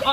A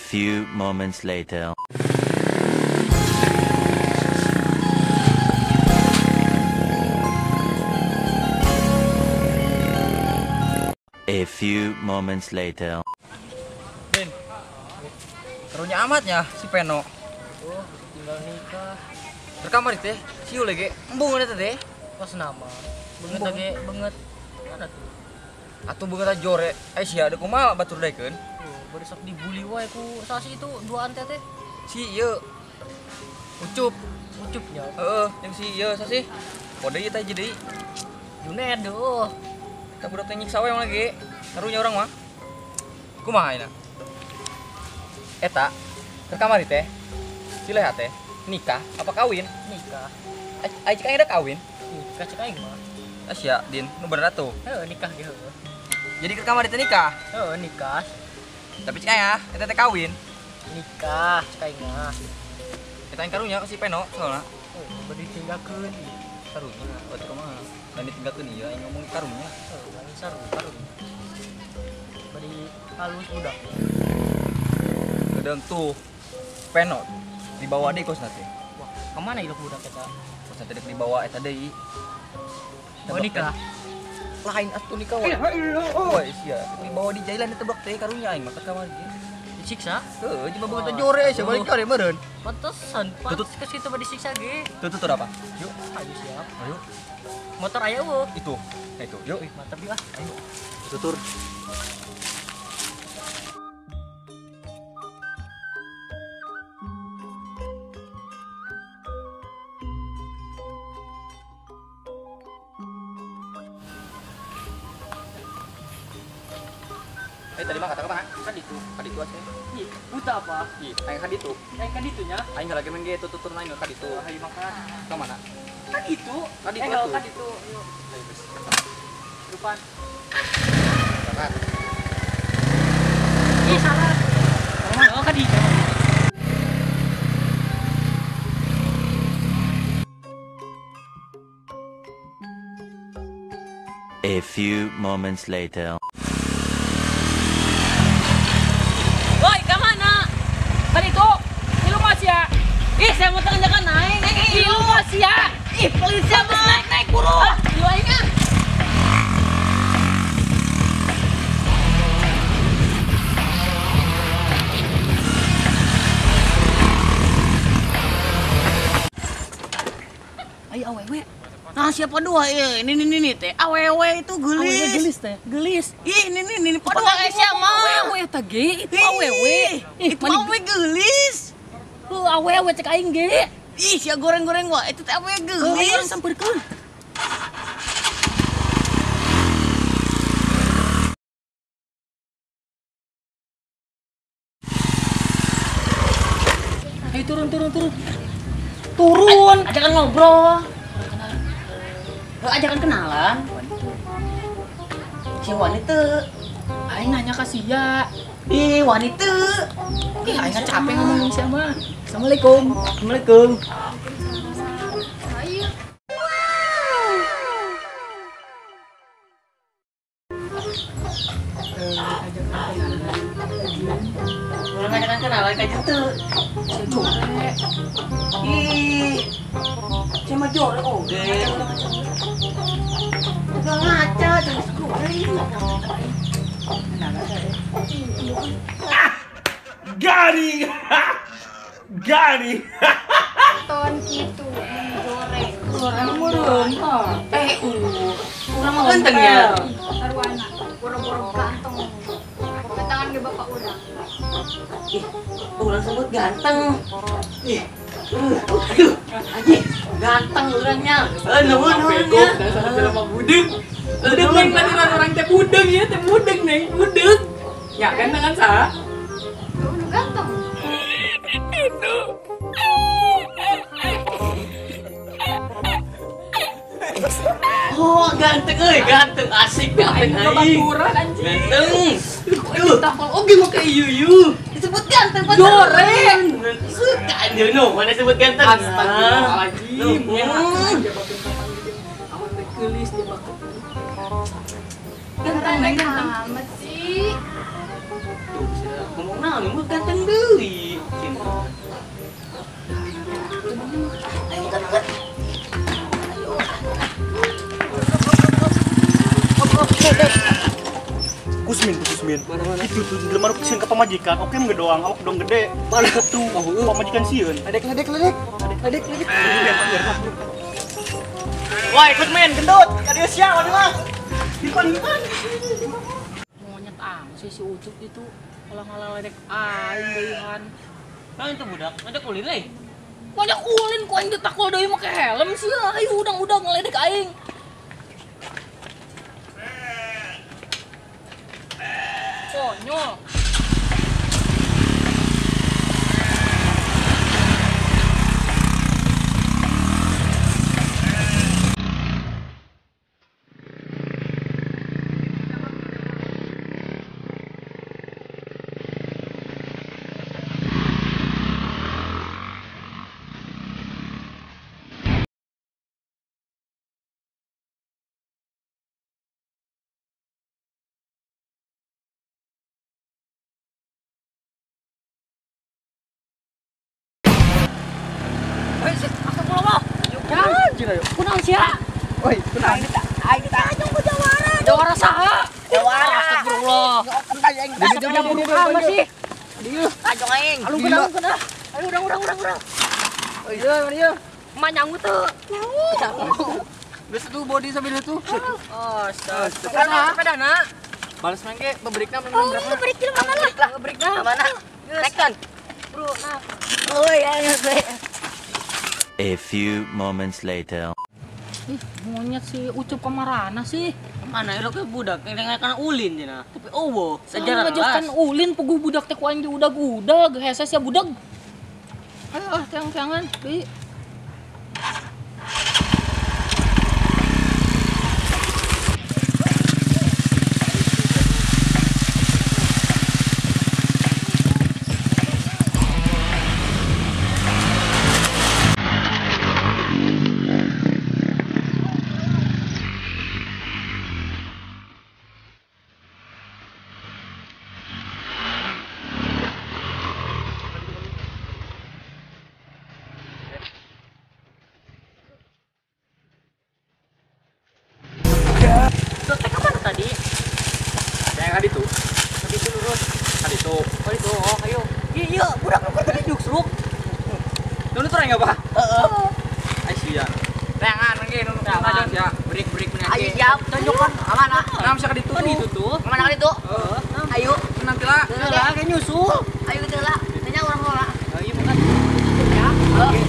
few moments later. A few moments later. Din, karunya amatnya si Peno. Oh, tinggal nikah. Rekamar itu si lagi embung ada teh. Pas nama. Banget lagi banget. Mana tuh? Atuh beungeut jore. Sia ada kumaha batur daekeun. Tuh, baru sok dibully wae ku sasi itu dua ante teh. Si ieu Ucup. Ucupnya. Heeh, yang si ieu sasi. Kode ieu teh jadi Juned doh. kita budak teh nyiksa we lagi. Karunya orang mah. Kumaha ayeuna? Eta rekamar teh. Si Leha teh nikah apa kawin? Nikah. Ai cek ada kawin. Nikah cek aing mah. Sia din nu bener atuh. Heuh, nikah ge heuh. Jadi ke kamar teh nikah. Heuh, nikah. Tapi cek aya eta teh kawin. Nikah cek aing mah. Kita karunya si Peno soalna. Oh, bari tinggalkeun. Karunya buat kumaha? Dan ditinggalkeun ieu aing ngomong karunya. Heuh, aing saru karun. Bari halus budak. Gedeng tuh Peno dibawa deui kosna teh. Wah, kemana ieu budak eta? Kosna teh dibawa eta deui. Oh, nikah. Lain atuh nikah we. Oh, sia. Dibawa di jailan ditebak teh karunya aing mah ka kamar ge. Disiksa? Heuh, cuma beungeut jore sia balik kare meureun. Pantesan, Tutut. ke situ mah disiksa ge. Tututur apa? Yuk, Ayo siap. ayo. Motor aya eueuh. Itu. Nah itu. Yuk, Mantap ya. Ayo. tutur. Tadi mah kata kemana? Kan itu. Kaditu aja. Ih, buta apa? Ih, aing kaditu. Kan itunya. Aing lagi main ge tutur aing kaditu. Ayo makan. Ka mana? Kan itu. Kan itu Enggak atuh. kan itu. Yuk. Ayo geus. Depan. Berangkat. Ih, salah. Oh, kan itu. A few moments later. Woi, ke mana? Kan itu. Ini lu masih ya? Ih, saya mau tangan naik. Ini lu masih ya? Ih, polisi habis naik buru. Jualnya. Ayo awewe. Nah, siapa dua ya? Ini teh. Awewe itu gelis. Awewe gelis teh. Gelis. Ih, ini pada siapa? Awewe teh ge. Itu awewe. Itu awewe gelis. Awewe cek aing ge. Ih, sia goreng-goreng wah. Itu teh awewe gelis. Ayo sampeurkeun. Ayo turun. Turun. Ajakan ngobrol. Ajakan kenalan. Si wanita. Aing nanya ke sia. Ih, wanita. Ih, aing capek ngomongin sama. Assalamualaikum. Assalamualaikum. Ngajakan kenalan kayak gitu. Si Jore. Ih, sama Jore oke. Udah ngaca, jangan goreng. Gani! Gani! Ton gitu, Jore. Orang murun. Kurang mau ganteng ya. Sarwana, boro-boro ganteng. Ketangan ke bapak urang. Ih, orang sebut ganteng. Ih, aduh, aji, ganteng orangnya. Nuhunnya. Dasar sama budeg. Budeg neng tadi orang teh budeg ya, teh budeg neng, budeg. Ya kan dengan sah. Udah ganteng. Oh, ganteng ganteng asik ganteng aing. Baturan anjing. Ganteng. Aduh, tapal oge mah kayak yuyu. Disebut ganteng pacaran. Jore. Jono, mana sebut ganteng? Astagfirullahaladzim. Ya, dia bakal awal teh gelis dia bakal. Ganteng neng ganteng. Amat sih. Tuh, bisa ngomong naon, mah ganteng deui. Ayo kita makan. Kusmin. Itu tuh di lemari sieun ka pamajikan. Oke mah doang, awak dong gede. Mana tuh? Pamajikan sieun. Ledek. Woi, Kusmin, gendut. Kadieu sia waduh mah. Hipan. Monyet sih si Ucup itu. Halang-halang ledek aing deuhan. Nah itu budak, ngajak ulin leh. Ngajak ulin ku aing ditakul deui make helm sih. Ayo udang-udang ngeledek aing. Konyol. Kunaon sia? Oi, kunaon ini tak? Aing kita Jawara saha? Jawara. Astagfirullah. Apa sih? Dieu, ajo aing. Alung kena. Ayo urang. Oi, dieu. Emak nyangu tuh. Geus tuh body sambil itu. Astaga. Sepedana. Balas mangke bebrikna Berik mana lah? Berik mana? Tekan. Bro, nah. Oi, ayo. A few moments later. Monyet si Ucup kamarana sih. Mana ya ke budak yang kan ulin cenah. Tapi eueuh, Sejarah sejarah ngajaskan kelas. ulin puguh budak teh ku aing diudag-udag, heses ya budak. Ayo tiang-tiangan deui. Teh kemana tadi? Yang tadi tuh. Tadi itu lurus. Tadi tuh. Oh itu, oh ayo. Iya, budak lu tadi juksruk. Dulu tuh enggak apa? Heeh. Ai sia. Tangan mangke nu aja sia. Break meunang. Ayo siap, tunjukkan amanah. Nam sia ka ditu. Kan itu tuh. Mana ka ditu? Heeh. Ayo, nanti lah. Lah, kayak nyusul. Ayo kita lah. Tanya orang-orang. Ayo bukan. Ya. Oke.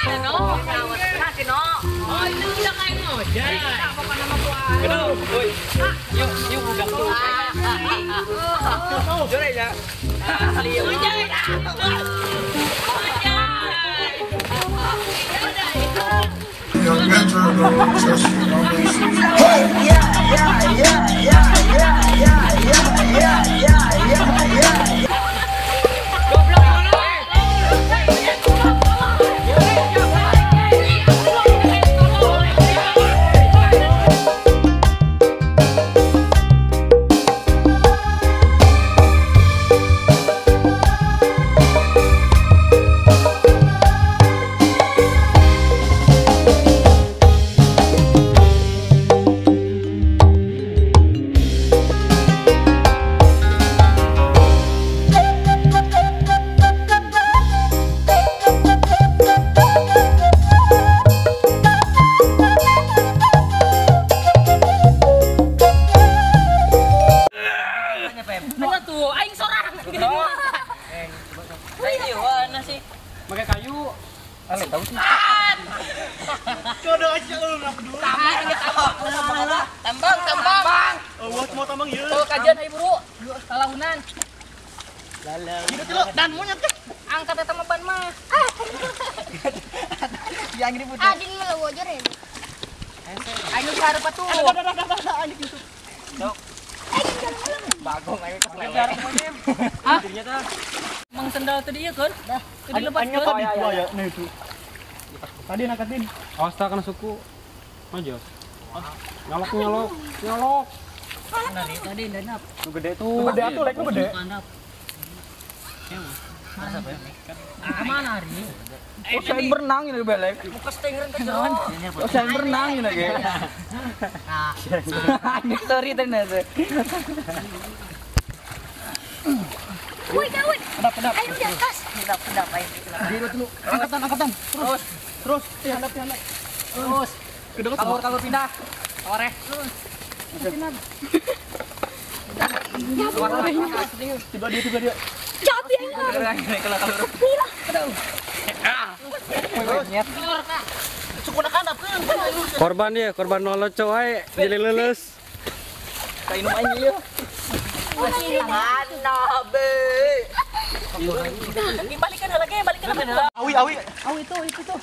Oh, itu udah kayak ngojek. Apa nama buah? Kenal, boy. Yuk udah tuh. Jore ya. Young mentor don't trust me, I'm gonna see. Mana tuh? Aing sorang. Aing mana sih? Pakai kayu. Ale tahu sih. Jodoh aja lu enggak peduli. Tambang. Oh, mau tambang ya. Oh, kajian ayo buru. Salahunan. Gitu lo dan monyet teh. Angkat eta mah ban mah. Yang ribut. Adin mah wajar ya. Aing nu hareup atuh. Anjing gitu. Bagong ayo ke lele. Hah? Mang sendal tadi ieu kan? Tadi lepas Anjing kan? tadi gua ya. Nah itu. Tadi nakatin. Awas tak kena suku. Maju. Nyolok. Tadi danap. Lu gede tuh. Lu gede atuh, lek lu gede. Danap. Kemana hari? Oh, saya berenang ini belek. Muka stenger ke jalan. Oh, saya berenang ini lagi. Ini story ternyata. Woi, woi. Ayo di atas. Pedap aing. Diri dulu. Angkatan. Terus. Handap. Terus. Kabur pindah. Oreh. Tiba dia. Capek ya. Korban nolot coy, jadi lulus. Kayak minum aja ya. Mana be? Balikan lagi. Awi. Oh itu tuh.